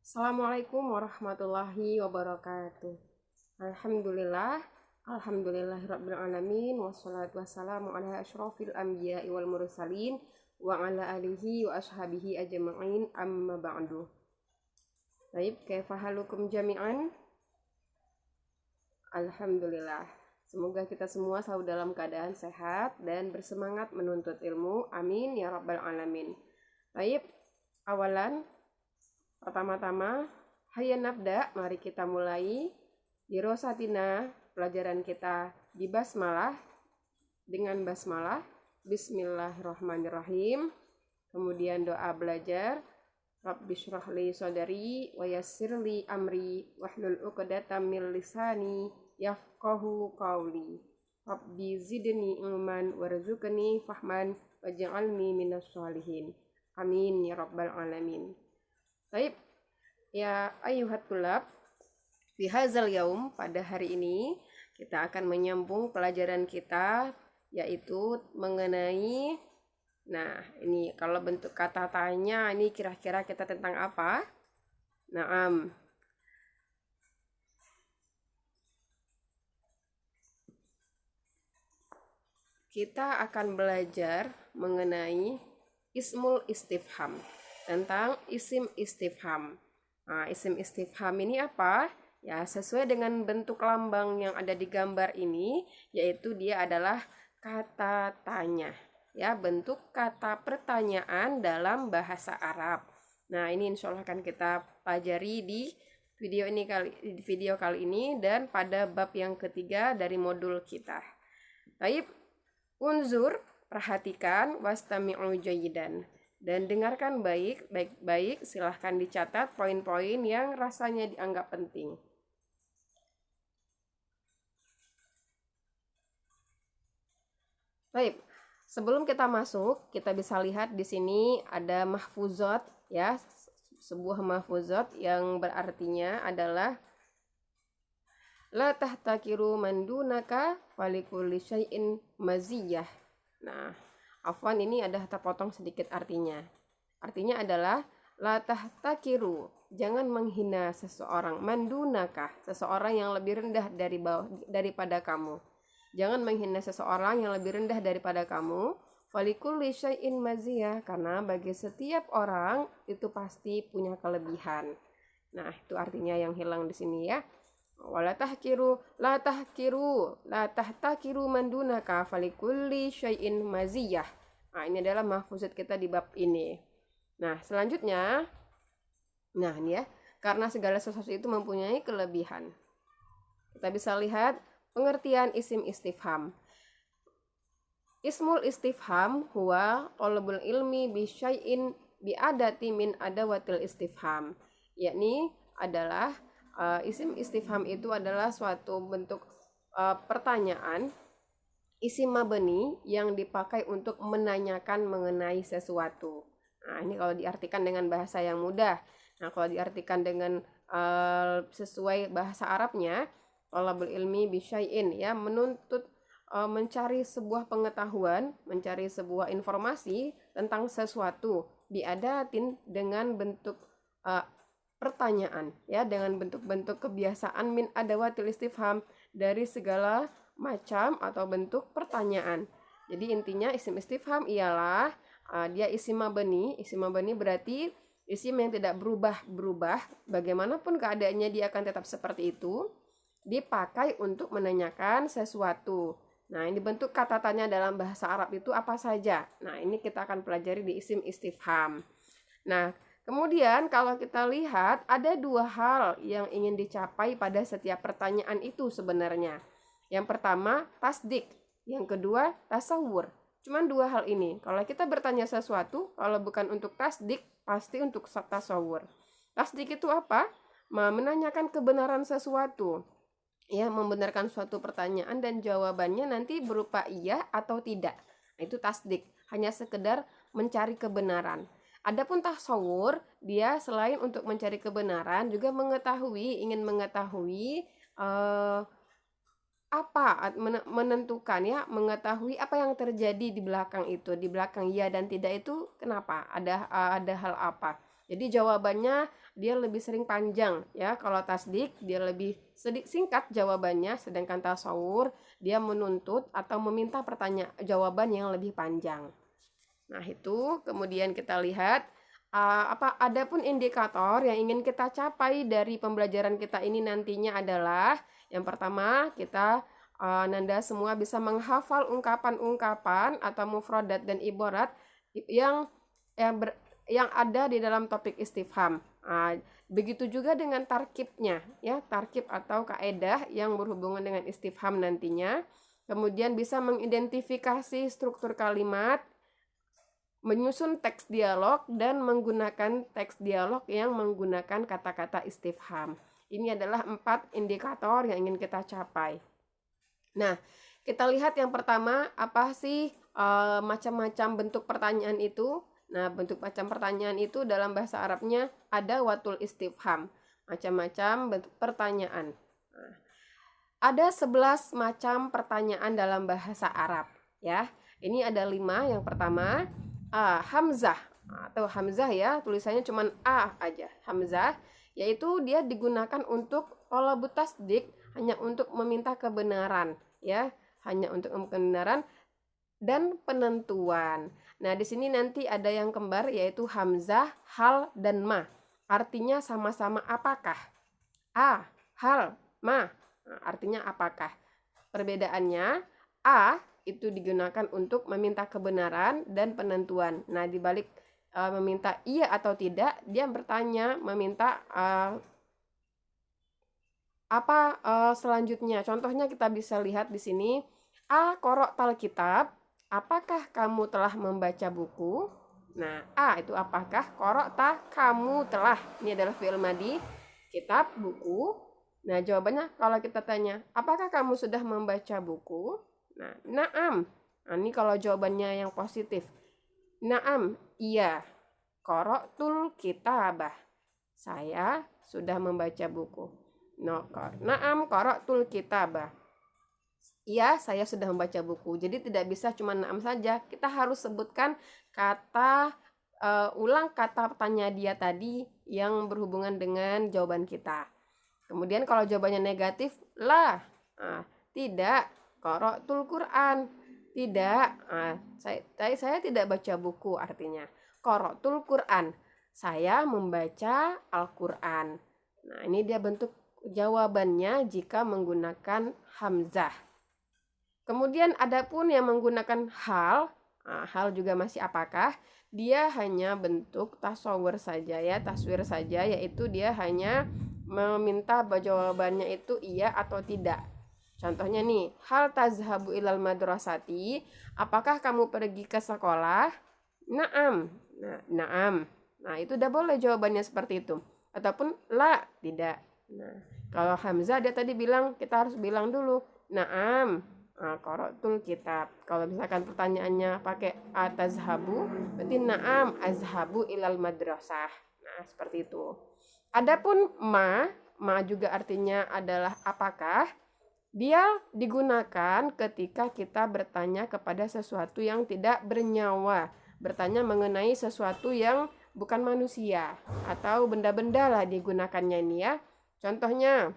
Assalamualaikum warahmatullahi wabarakatuh. Alhamdulillah, alhamdulillahirabbil alamin wassalatu wassalamu ala asyrofil anbiya'i wal mursalin wa ala alihi wa ashabihi ajma'in amma ba'du. Baik, kaifa halukum jami'an? Alhamdulillah. Semoga kita semua selalu dalam keadaan sehat dan bersemangat menuntut ilmu. Amin ya rabbal alamin. Baik, awalan pertama-tama, hayya nabda, mari kita mulai dirosatina pelajaran kita di basmalah dengan basmalah. Bismillahirrahmanirrahim. Kemudian doa belajar. Rabbi shrah li sadri wa yassir li amri wahlul 'uqdatam min lisani yafqahu qawli. Rabbi zidni ilman warzuqni fahman waj'alni minas sholihin. Amin ya rabbal alamin. Baik, ya ayyuhat tulab, fi hadzal yaum, pada hari ini kita akan menyambung pelajaran kita yaitu mengenai, nah ini kalau bentuk kata tanya ini kira-kira kita tentang apa? Naam. Kita akan belajar mengenai ismul istifham, tentang isim istifham. Nah, isim istifham ini apa? Ya, sesuai dengan bentuk lambang yang ada di gambar ini, yaitu dia adalah kata tanya. Ya, bentuk kata pertanyaan dalam bahasa Arab. Nah, ini insya Allah akan kita pelajari di video kali ini dan pada bab yang ketiga dari modul kita. Baik, unzur, perhatikan, wastami'u jayidan. Dan dengarkan baik-baik, silahkan dicatat poin-poin yang rasanya dianggap penting. Baik, sebelum kita masuk, kita bisa lihat di sini ada mahfuzat, ya, sebuah mahfuzat yang berartinya adalah la tahtakiru mandunaka falikulli syai'in maziyah. Nah, afwan, ini ada terpotong sedikit artinya. Artinya adalah la tahtakiru, jangan menghina seseorang, mandunaka, seseorang yang lebih rendah daripada kamu. Jangan menghina seseorang yang lebih rendah daripada kamu. Falikulli syai'in maziyah, karena bagi setiap orang itu pasti punya kelebihan. Nah, itu artinya yang hilang di sini ya. Wala tahkiru, la tahtakiru mandunaka falikulli syai'in maziyah. Nah, ini adalah mahfuzat kita di bab ini. Nah, selanjutnya, nah ini ya, karena segala sesuatu itu mempunyai kelebihan. Kita bisa lihat pengertian isim istifham. Ismul istifham huwa qalbul ilmi bi syai'in bi adati min adawatil istifham. Yakni adalah isim istifham itu adalah suatu bentuk pertanyaan isim mabni yang dipakai untuk menanyakan mengenai sesuatu. Nah, ini kalau diartikan dengan bahasa yang mudah. Nah, kalau diartikan dengan sesuai bahasa Arabnya, talabul ilmi bisyai'in, ya, menuntut mencari sebuah pengetahuan, mencari sebuah informasi tentang sesuatu, biadatin, dengan bentuk pertanyaan, ya, dengan bentuk-bentuk kebiasaan min adawatil istifham, dari segala macam atau bentuk pertanyaan. Jadi intinya isim istifham ialah dia isim mabni. Isim mabni berarti isim yang tidak berubah, bagaimanapun keadaannya dia akan tetap seperti itu, dipakai untuk menanyakan sesuatu. Nah, ini bentuk kata tanya dalam bahasa Arab itu apa saja? Nah, ini kita akan pelajari di isim istifham. Nah, kemudian kalau kita lihat ada dua hal yang ingin dicapai pada setiap pertanyaan itu sebenarnya. Yang pertama tasdik, yang kedua tasawur. Cuman dua hal ini. Kalau kita bertanya sesuatu, kalau bukan untuk tasdik, pasti untuk tasawur. Tasdik itu apa? Menanyakan kebenaran sesuatu. Ya, membenarkan suatu pertanyaan dan jawabannya nanti berupa iya atau tidak. Nah, itu tasdik, hanya sekedar mencari kebenaran. Adapun tasawur, dia selain untuk mencari kebenaran juga ingin mengetahui menentukan, ya, mengetahui apa yang terjadi di belakang itu, di belakang ya dan tidak itu kenapa, ada hal apa. Jadi jawabannya dia lebih sering panjang ya. Kalau tasdik dia lebih singkat jawabannya, sedangkan tasawur dia menuntut atau meminta jawaban yang lebih panjang. Nah, itu kemudian kita lihat adapun indikator yang ingin kita capai dari pembelajaran kita ini nantinya adalah yang pertama, kita Nanda semua bisa menghafal ungkapan-ungkapan atau mufradat dan ibarat yang yang ada di dalam topik istifham. Begitu juga dengan tarkibnya, ya, tarkib atau kaedah yang berhubungan dengan istifham nantinya. Kemudian bisa mengidentifikasi struktur kalimat, menyusun teks dialog, dan menggunakan teks dialog yang menggunakan kata-kata istifham. Ini adalah 4 indikator yang ingin kita capai. Nah, kita lihat yang pertama, apa sih macam-macam bentuk pertanyaan itu? Nah, bentuk macam pertanyaan itu dalam bahasa Arabnya ada watul istifham, macam-macam bentuk pertanyaan. Nah, ada 11 macam pertanyaan dalam bahasa Arab, ya. Ini ada 5. Yang pertama, hamzah atau hamzah ya, tulisannya cuma a aja, hamzah, yaitu dia digunakan untuk thalabut tasdik, hanya untuk meminta kebenaran, ya, hanya untuk kebenaran dan penentuan. Nah, di sini nanti ada yang kembar yaitu hamzah, hal, dan ma. Artinya sama-sama apakah? A, hal, ma. Nah, artinya apakah? Perbedaannya, a itu digunakan untuk meminta kebenaran dan penentuan. Nah, dibalik meminta iya atau tidak, dia bertanya, meminta apa selanjutnya. Contohnya kita bisa lihat di sini, qara'tal kitab, apakah kamu telah membaca buku? Nah, itu apakah, qara'ta, kamu telah. Ini adalah fi'il madhi, kitab, buku. Nah, jawabannya kalau kita tanya, apakah kamu sudah membaca buku? Nah, na'am. Nah, ini kalau jawabannya yang positif. Na'am, iya. Qara'tul kitabah. Saya sudah membaca buku. Na'am qara'tul kitabah. Iya, saya sudah membaca buku. Jadi tidak bisa cuma na'am saja. Kita harus sebutkan ulang kata tanya dia tadi yang berhubungan dengan jawaban kita. Kemudian kalau jawabannya negatif, la. Tidak. Qara'tul Qur'an. Tidak. Saya tidak baca buku artinya. Qara'tul Qur'an. Saya membaca Al-Qur'an. Nah, ini dia bentuk jawabannya jika menggunakan hamzah. Kemudian adapun yang menggunakan hal, hal juga masih apakah? Dia hanya bentuk tasawur saja ya, taswir saja, yaitu dia hanya meminta jawabannya itu iya atau tidak. Contohnya nih, hal tazhabu ilal madrasati, apakah kamu pergi ke sekolah? Naam. Nah, naam. Nah, itu udah boleh jawabannya seperti itu. Ataupun la, tidak. Nah, kalau hamzah dia tadi bilang, kita harus bilang dulu, naam. Qara'tul kitab. Kalau misalkan pertanyaannya pakai atazhabu, berarti naam azhabu ilal madrasah. Nah, seperti itu. Adapun ma juga artinya adalah apakah? Dia digunakan ketika kita bertanya kepada sesuatu yang tidak bernyawa, bertanya mengenai sesuatu yang bukan manusia atau benda-benda lah digunakannya ini ya. Contohnya,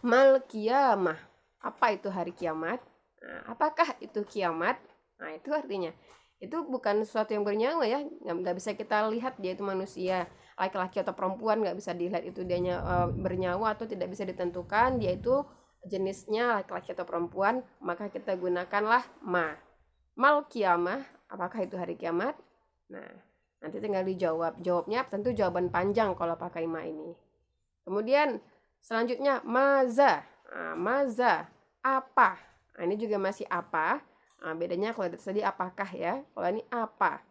mal kiamah. Apa itu hari kiamat? Nah, apakah itu kiamat? Nah, itu artinya itu bukan sesuatu yang bernyawa ya, nggak bisa kita lihat dia itu manusia, laki-laki atau perempuan, nggak bisa dilihat itu dianya bernyawa atau tidak bisa ditentukan dia itu jenisnya laki-laki atau perempuan, maka kita gunakanlah ma. Mal kiamah, apakah itu hari kiamat? Nah, nanti tinggal dijawab. Jawabnya tentu jawaban panjang kalau pakai ma ini. Kemudian selanjutnya maza. Maza, apa? Nah, ini juga masih apa. Bedanya kalau tadi apakah ya. Kalau ini apa?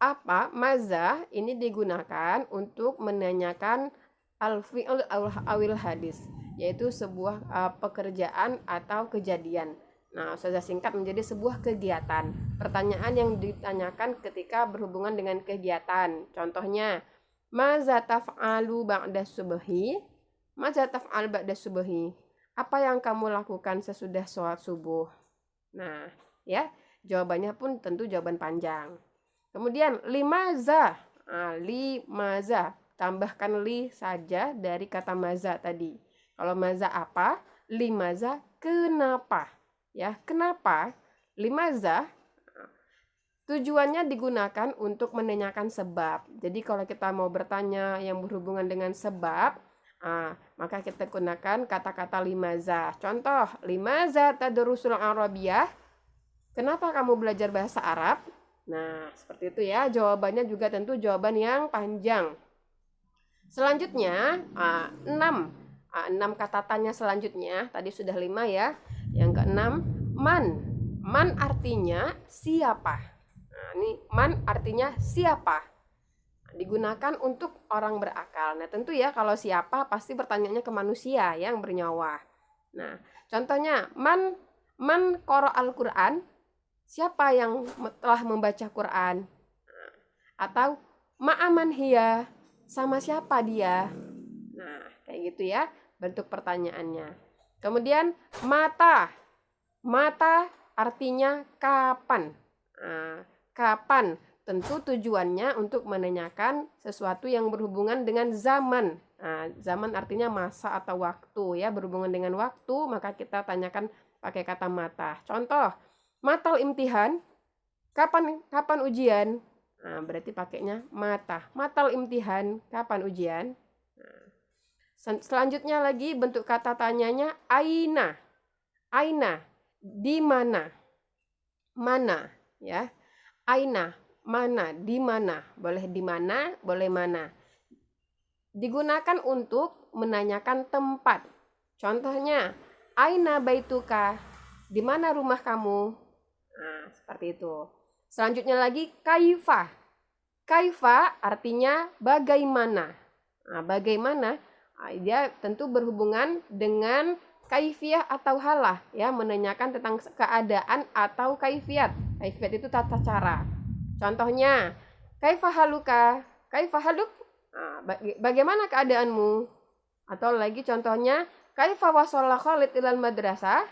Apa, maza ini digunakan untuk menanyakan al-fi'l awil hadis, yaitu sebuah pekerjaan atau kejadian. Nah, saya singkat menjadi sebuah kegiatan. Pertanyaan yang ditanyakan ketika berhubungan dengan kegiatan. Contohnya, maza taf'alu ba'da subhi? Maza taf'al ba'da subhi? Apa yang kamu lakukan sesudah sholat subuh? Nah, ya, jawabannya pun tentu jawaban panjang. Kemudian, limaza. Limaza. Tambahkan li saja dari kata maza tadi. Kalau maza apa? Limaza kenapa? Ya, kenapa? Limaza tujuannya digunakan untuk menanyakan sebab. Jadi kalau kita mau bertanya yang berhubungan dengan sebab, maka kita gunakan kata-kata limaza. Contoh, limaza tadrusul arabiyah? Kenapa kamu belajar bahasa Arab? Nah, seperti itu ya. Jawabannya juga tentu jawaban yang panjang. Selanjutnya, 6 kata tanya selanjutnya. Tadi sudah 5 ya. Yang keenam, man. Man artinya siapa. Nah, ini man artinya siapa. Digunakan untuk orang berakal. Nah, tentu ya kalau siapa pasti bertanyanya ke manusia yang bernyawa. Nah, contohnya man qara al-Qur'an. Siapa yang telah membaca Quran? Atau ma'aman hiya, sama siapa dia? Nah, kayak gitu ya bentuk pertanyaannya. Kemudian mata. Mata artinya kapan. Kapan? Tentu tujuannya untuk menanyakan sesuatu yang berhubungan dengan zaman. Zaman artinya masa atau waktu ya, berhubungan dengan waktu, maka kita tanyakan pakai kata mata. Contoh, matal imtihan, kapan ujian? Nah, berarti pakainya mata. Matal imtihan, kapan ujian? Nah, selanjutnya lagi bentuk kata tanyanya aina. Aina, di mana? Mana, ya. Aina, mana, di mana? Boleh di mana, boleh mana. Digunakan untuk menanyakan tempat. Contohnya, aina baituka? Di mana rumah kamu? Nah, seperti itu. Selanjutnya lagi kaifa. Kaifa artinya bagaimana. Nah, bagaimana? Dia tentu berhubungan dengan kaifiyah atau halah ya, menanyakan tentang keadaan atau kaifiat. Kaifiat itu tata cara. Contohnya, kaifa haluka? Kaifa haluk? Nah, bagaimana keadaanmu? Atau lagi contohnya, kaifa wasalla Khalid ilal madrasah?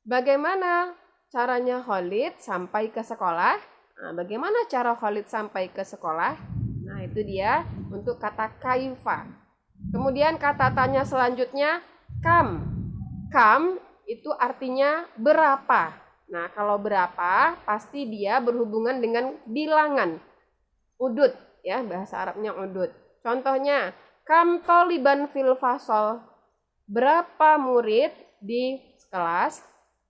Bagaimana caranya Khalid sampai ke sekolah? Nah, bagaimana cara Khalid sampai ke sekolah? Nah, itu dia untuk kata kaifa. Kemudian kata tanya selanjutnya kam. Kam itu artinya berapa. Nah, kalau berapa pasti dia berhubungan dengan bilangan. Udud ya, bahasa Arabnya udud. Contohnya, kam toliban fil fasol. Berapa murid di kelas?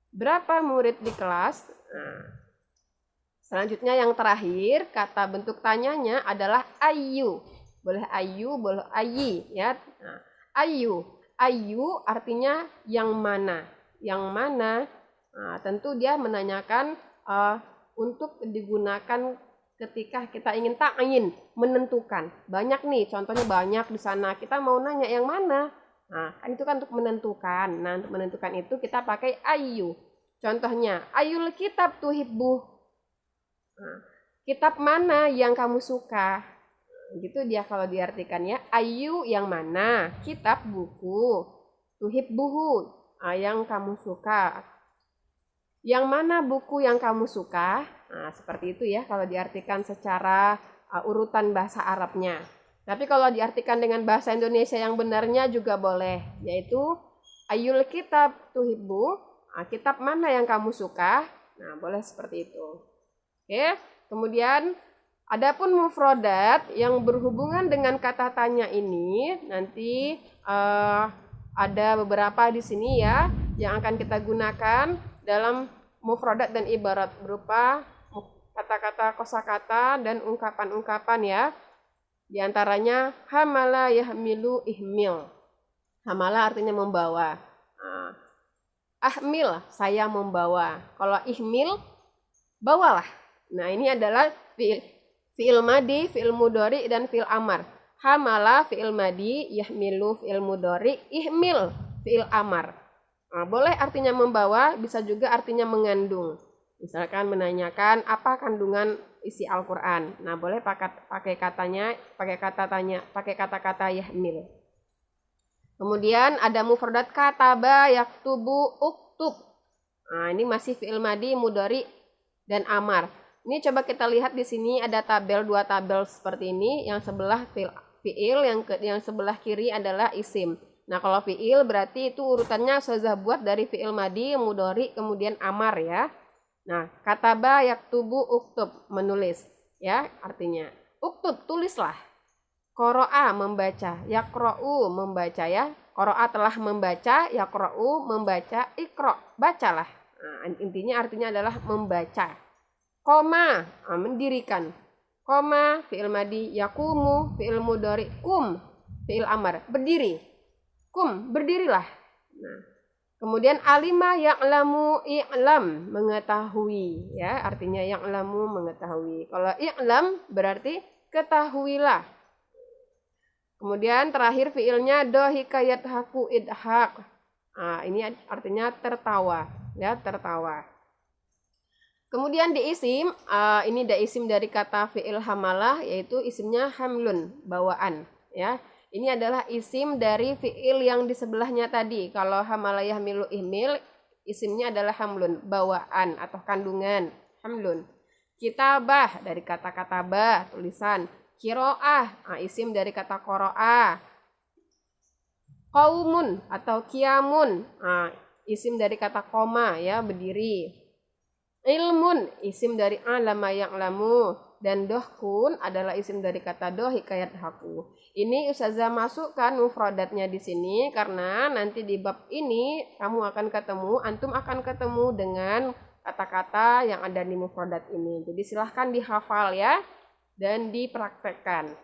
Berapa murid di kelas? Nah, selanjutnya yang terakhir, kata bentuk tanyanya adalah ayu. Boleh ayu, boleh ayi ya. Nah, ayu. Ayu artinya yang mana. Yang mana? Nah, tentu dia menanyakan untuk digunakan ketika kita ingin ta'yin, menentukan. Banyak nih, contohnya banyak di sana. Kita mau nanya yang mana? Nah, kan itu kan untuk menentukan. Nah, untuk menentukan itu kita pakai ayu. Contohnya, ayul kitab tuhibbu. Nah, kitab mana yang kamu suka? Gitu dia kalau diartikan ya. Ayu yang mana? Kitab, buku. Tuhibbuhu, yang kamu suka. Yang mana buku yang kamu suka? Nah, seperti itu ya kalau diartikan secara urutan bahasa Arabnya. Tapi kalau diartikan dengan bahasa Indonesia yang benarnya juga boleh, yaitu ayul kitab tuhibbu. Kitab mana yang kamu suka? Nah, boleh seperti itu. Oke, kemudian adapun mufrodat yang berhubungan dengan kata tanya ini nanti ada beberapa di sini ya yang akan kita gunakan dalam mufrodat dan ibarat berupa kata-kata kosakata dan ungkapan-ungkapan ya. Di antaranya hamala yahmilu ihmil. Hamala artinya membawa. Ahmil, saya membawa. Kalau ihmil, bawalah. Nah, ini adalah fi'il madi, fi'il mudhari, dan fi'il amar. Hamala fi'il madi, yahmilu fi'il mudhari, ihmil fi'il amar. Nah, boleh artinya membawa, bisa juga artinya mengandung. Misalkan menanyakan apa kandungan isi Al-Qur'an. Nah, boleh pakai kata-kata yahmil. Kemudian ada mufradat kataba, yaktubu, uktub. Nah, ini masih fi'il madi, mudhari, dan amar. Ini coba kita lihat di sini ada dua tabel seperti ini. Yang sebelah fiil, yang sebelah kiri adalah isim. Nah, kalau fiil berarti itu urutannya ustazah buat dari fiil madi, mudhari, kemudian amar ya. Nah, kataba, yaktubu, uktub, menulis ya artinya. Uktub, tulislah. Qoro'a, membaca. Yaqra'u, membaca ya. Qoro'a telah membaca, yaqra'u, membaca. Iqra', bacalah. Nah, intinya artinya adalah membaca. Koma, mendirikan. Koma, fi'il madi. Yakumu, fi'il mudhari. Kum, fi'il amar, berdiri. Kum, berdirilah. Nah, kemudian alima, ya'lamu, i'lam, mengetahui ya, artinya ya'lamu, mengetahui. Kalau i'lam berarti ketahuilah. Kemudian terakhir fi'ilnya dohika yadhaku idhaq. Nah, ini artinya tertawa ya, tertawa. Kemudian di isim, ini ada isim dari kata fi'il hamalah, yaitu isimnya hamlun, bawaan ya. Ini adalah isim dari fi'il yang di sebelahnya tadi. Kalau hamalah yahmilu ihmil, isimnya adalah hamlun, bawaan atau kandungan, hamlun. Kitabah dari kata katabah, tulisan. Kiro'ah, isim dari kata qoro'ah. Qaumun atau kiamun, isim dari kata koma ya, berdiri. Ilmun, isim dari alama ya'lamu, dan dohkun adalah isim dari kata dohika yadhaku. Ini ustazah masukkan mufradatnya di sini karena nanti di bab ini antum akan ketemu dengan kata-kata yang ada di mufradat ini. Jadi silahkan dihafal ya dan dipraktekkan.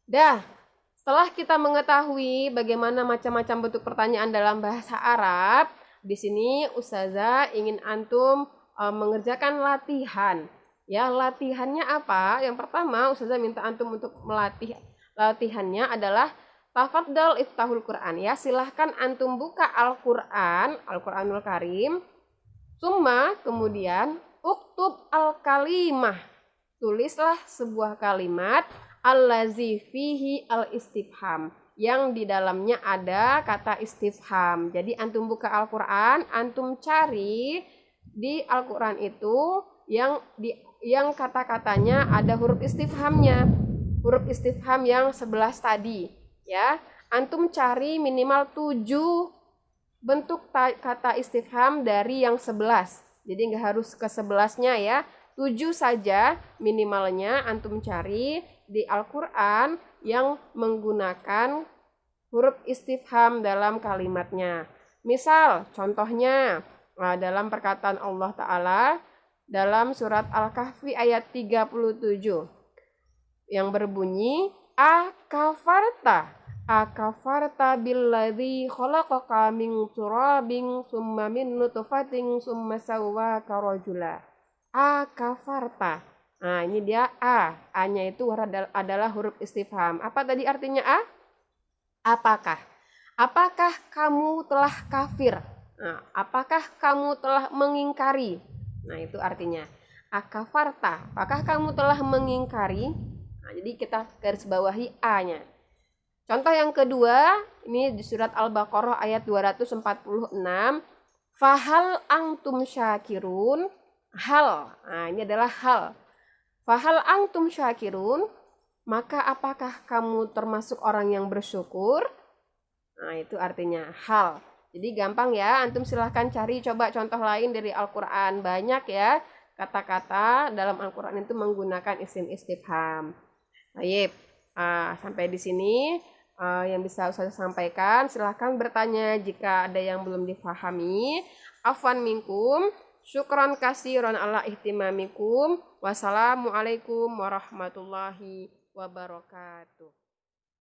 Dah, setelah kita mengetahui bagaimana macam-macam bentuk pertanyaan dalam bahasa Arab, di sini ustazah ingin antum mengerjakan latihan. Ya, latihannya apa? Yang pertama, ustazah minta antum untuk melatih. Latihannya adalah tafadhal iftahul Quran ya. Silahkan antum buka Al-Quran, Al-Quranul Karim. Summa, kemudian uktub al-kalimah. Tulislah sebuah kalimat allazi fihi al-istifham, yang di dalamnya ada kata istifham. Jadi antum buka Al-Quran, antum cari di Al-Quran itu yang kata-katanya ada huruf istifhamnya. Huruf istifham yang 11 tadi ya. Antum cari minimal 7 bentuk kata istifham dari yang 11. Jadi nggak harus ke 11-nya ya. 7 saja minimalnya antum cari di Al-Quran yang menggunakan huruf istifham dalam kalimatnya. Misal contohnya dalam perkataan Allah Ta'ala dalam surat Al-Kahfi ayat 37 yang berbunyi akafarta billadzi khalaqaka min turabin summa min nutfatin summa sawwaka rajula. Akafarta. Nah, ini dia A-nya itu adalah huruf istifham. Apa tadi artinya A? Apakah? Apakah kamu telah kafir? Nah, apakah kamu telah mengingkari? Nah, itu artinya akafarta. Apakah kamu telah mengingkari? Nah, jadi kita garis bawahi A-nya. Contoh yang kedua, ini di surat Al-Baqarah ayat 246. Fahal antum syakirun? Hal. Nah, ini adalah hal. Fahal antum syakirun? Maka apakah kamu termasuk orang yang bersyukur? Nah, itu artinya hal. Jadi gampang ya, antum silahkan cari coba contoh lain dari Al-Quran. Banyak ya kata-kata dalam Al-Quran itu menggunakan isim istifham. Baik, sampai di sini yang bisa saya sampaikan. Silahkan bertanya jika ada yang belum difahami. Afwan minkum, syukran kasiran ala ihtimamikum. Wassalamualaikum warahmatullahi wabarakatuh.